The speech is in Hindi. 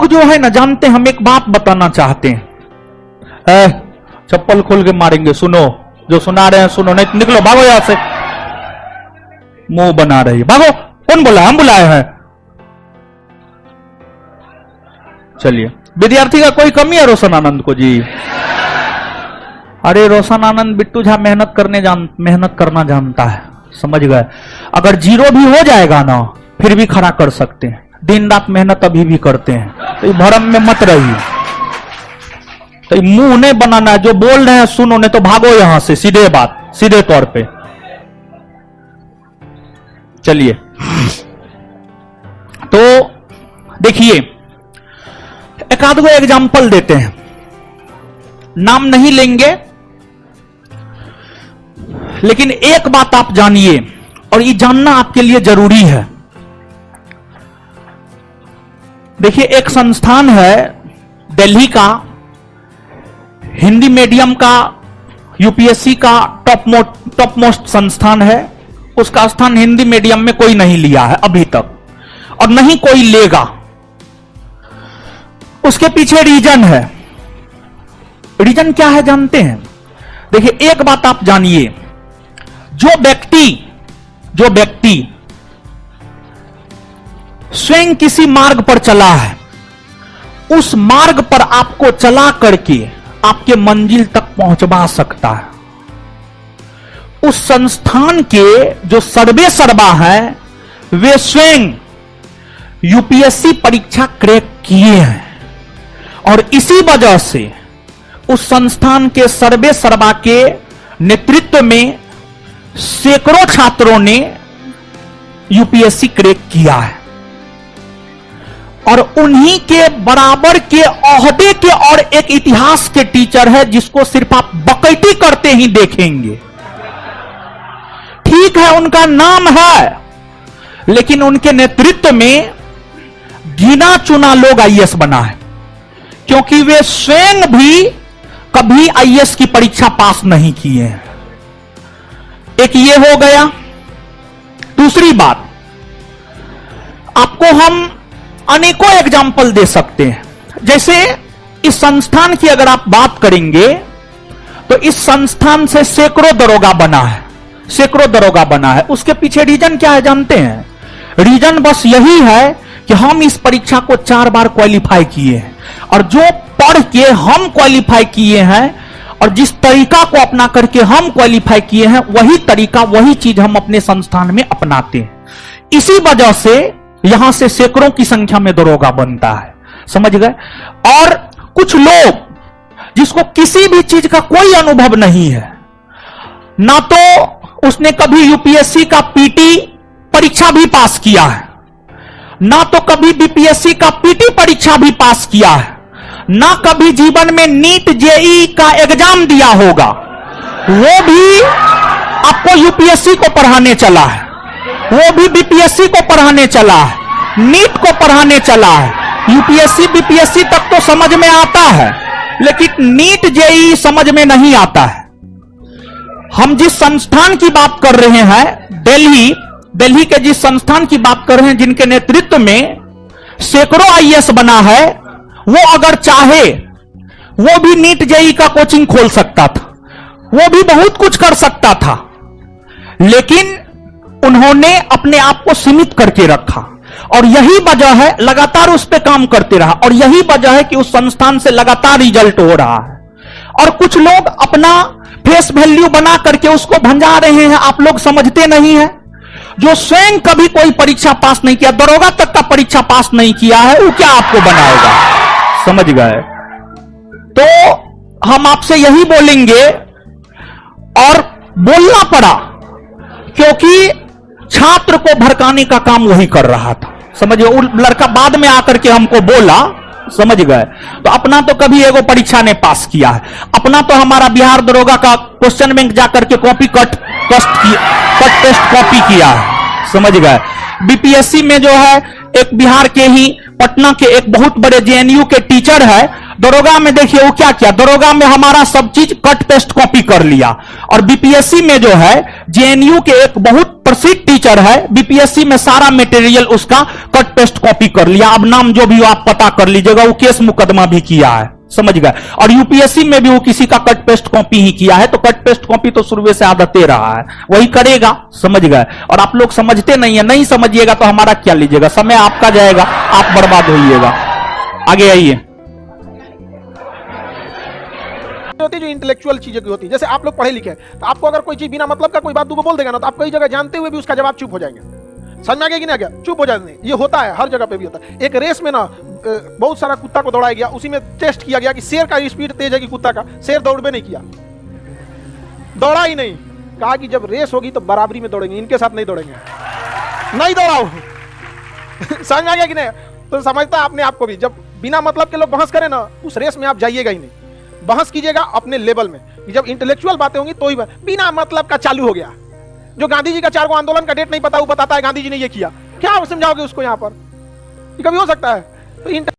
लोग जो है ना जानते, हम एक बात बताना चाहते हैं, चप्पल खोल के मारेंगे, सुनो जो सुना रहे हैं सुनो, नहीं निकलो, भागो यहां से, मुंह बना रही, भागो। कौन बोला? हम बुलाए हैं। चलिए, विद्यार्थी का कोई कमी है रोशन आनंद को जी? अरे रोशन आनंद बिट्टू झा मेहनत करना जानता है, समझ गए। अगर जीरो भी हो जाएगा ना फिर भी खड़ा कर सकते हैं, दिन रात मेहनत अभी भी करते हैं, तो भरम में मत रहिए। तो मुंह नहीं बनाना है, जो बोल रहे हैं सुनो, नहीं तो भागो यहां से, सीधे बात, सीधे तौर पे। चलिए, तो देखिए एक आध गो एग्जाम्पल देते हैं, नाम नहीं लेंगे, लेकिन एक बात आप जानिए, और ये जानना आपके लिए जरूरी है। देखिए, एक संस्थान है दिल्ली का, हिंदी मीडियम का, यूपीएससी का टॉप मोस्ट संस्थान है। उसका स्थान हिंदी मीडियम में कोई नहीं लिया है अभी तक, और नहीं कोई लेगा। उसके पीछे रीजन है। रीजन क्या है जानते हैं? देखिए, एक बात आप जानिए, जो व्यक्ति स्वयं किसी मार्ग पर चला है, उस मार्ग पर आपको चला करके आपके मंजिल तक पहुंचवा सकता है। उस संस्थान के जो सर्वे सर्वा है, वे स्वयं यूपीएससी परीक्षा क्रैक किए हैं, और इसी वजह से उस संस्थान के सर्वे सर्वा के नेतृत्व में सैकड़ों छात्रों ने यूपीएससी क्रैक किया है। और उन्हीं के बराबर के ओहदे के और एक इतिहास के टीचर है, जिसको सिर्फ आप बकैती करते ही देखेंगे। ठीक है, उनका नाम है, लेकिन उनके नेतृत्व में गिना चुना लोग आईएएस बना है, क्योंकि वे स्वयं भी कभी आईएएस की परीक्षा पास नहीं किए हैं। एक ये हो गया। दूसरी बात, आपको हम अनेकों एग्जाम्पल दे सकते हैं। जैसे इस संस्थान की अगर आप बात करेंगे, तो इस संस्थान से सैकड़ों दरोगा बना है। उसके पीछे रीजन क्या है जानते हैं? रीजन बस यही है कि हम इस परीक्षा को 4 बार क्वालिफाई किए हैं, और जो पढ़ के हम क्वालिफाई किए हैं, और जिस तरीका को अपना करके हम क्वालिफाई किए हैं, वही तरीका, वही चीज हम अपने संस्थान में अपनाते हैं। इसी वजह से यहां से सैकड़ों की संख्या में दरोगा बनता है, समझ गए। और कुछ लोग जिसको किसी भी चीज का कोई अनुभव नहीं है, ना तो उसने कभी यूपीएससी का पीटी परीक्षा भी पास किया है, ना तो कभी बीपीएससी का पीटी परीक्षा भी पास किया है, ना कभी जीवन में नीट जेईई का एग्जाम दिया होगा, वो भी आपको यूपीएससी को पढ़ाने चला है, वो भी बीपीएससी को पढ़ाने चला है, नीट को पढ़ाने चला है। यूपीएससी बीपीएससी तक तो समझ में आता है, लेकिन नीट जेईई समझ में नहीं आता है। हम जिस संस्थान की बात कर रहे हैं, दिल्ली के जिस संस्थान की बात कर रहे हैं, जिनके नेतृत्व में सैकड़ों आईएएस बना है, वो अगर चाहे वो भी नीट जेईई का कोचिंग खोल सकता था, वो भी बहुत कुछ कर सकता था, लेकिन उन्होंने अपने आप को सीमित करके रखा। और यही वजह है, लगातार उस पर काम करते रहा, और यही वजह है कि उस संस्थान से लगातार रिजल्ट हो रहा है। और कुछ लोग अपना फेस वैल्यू बना करके उसको भंजा रहे हैं, आप लोग समझते नहीं है। जो स्वयं कभी कोई परीक्षा पास नहीं किया, दरोगा तक का परीक्षा पास नहीं किया है, वो क्या आपको बनाएगा, समझ गए। तो हम आपसे यही बोलेंगे, और बोलना पड़ा, क्योंकि छात्र को भड़काने का काम वही कर रहा था, समझिए। वो लड़का बाद में आकर के हमको बोला, समझ गए। तो अपना तो कभी एगो परीक्षा ने पास किया है, अपना तो हमारा बिहार दरोगा का क्वेश्चन बैंक जाकर के कॉपी कट टेस्ट कॉपी किया है, समझ गए। बीपीएससी में जो है, एक बिहार के ही पटना के एक बहुत बड़े जेएनयू के टीचर है, दरोगा में देखिए वो क्या किया, दरोगा में हमारा सब चीज कट पेस्ट कॉपी कर लिया। और बीपीएससी में जो है जेएनयू के एक बहुत प्रसिद्ध टीचर है, बीपीएससी में सारा मटेरियल उसका कट पेस्ट कॉपी कर लिया। अब नाम जो भी हो आप पता कर लीजिएगा, वो केस मुकदमा भी किया है, समझ गए। और यूपीएससी में भी वो किसी का कट पेस्ट कॉपी ही किया है, तो कट पेस्ट कॉपी तो शुरू से आदत दे रहा है, वही करेगा, समझ गए। और आप लोग समझते नहीं है, नहीं समझिएगा तो हमारा क्या लीजिएगा, समय आपका जाएगा, आप बर्बाद होइएगा। आगे आइए। होती जो इंटेलेक्चुअल चीजें की होती है, जैसे आप लोग पढ़े लिखे हैं तो आपको अगर कोई चीज बिना मतलब का कोई बात बोल देगा ना, तो आप कई जगह जानते हुए भी उसका जवाब चुप हो जाएंगे। समझ में आ गया कि नहीं आ गया? चुप हो जाते, ये होता है, हर जगह पे भी होता है। एक रेस में ना बहुत सारा कुत्ता को दौड़ाया गया, उसी में टेस्ट किया गया कि शेर का स्पीड तेज है कि कुत्ता का। शेर दौड़बे नहीं किया, दौड़ा ही नहीं। कहा कि जब रेस होगी तो बराबरी में दौड़ेंगे, इनके साथ नहीं दौड़ेंगे, नहीं दौड़ाओ। समझ में आ गया कि नहीं? तो समझता है अपने आप को भी, जब बिना मतलब के लोग बहस करें ना, उस रेस में आप जाइएगा ही नहीं। बहस कीजिएगा अपने लेवल में, जब इंटेलेक्चुअल बातें होंगी तो ही। बिना मतलब का चालू हो गया, जो गांधी जी का 4 गो आंदोलन का डेट नहीं पता, वो बताता है गांधी जी ने ये किया, क्या आप समझाओगे उसको? यहाँ पर कभी हो सकता है? तो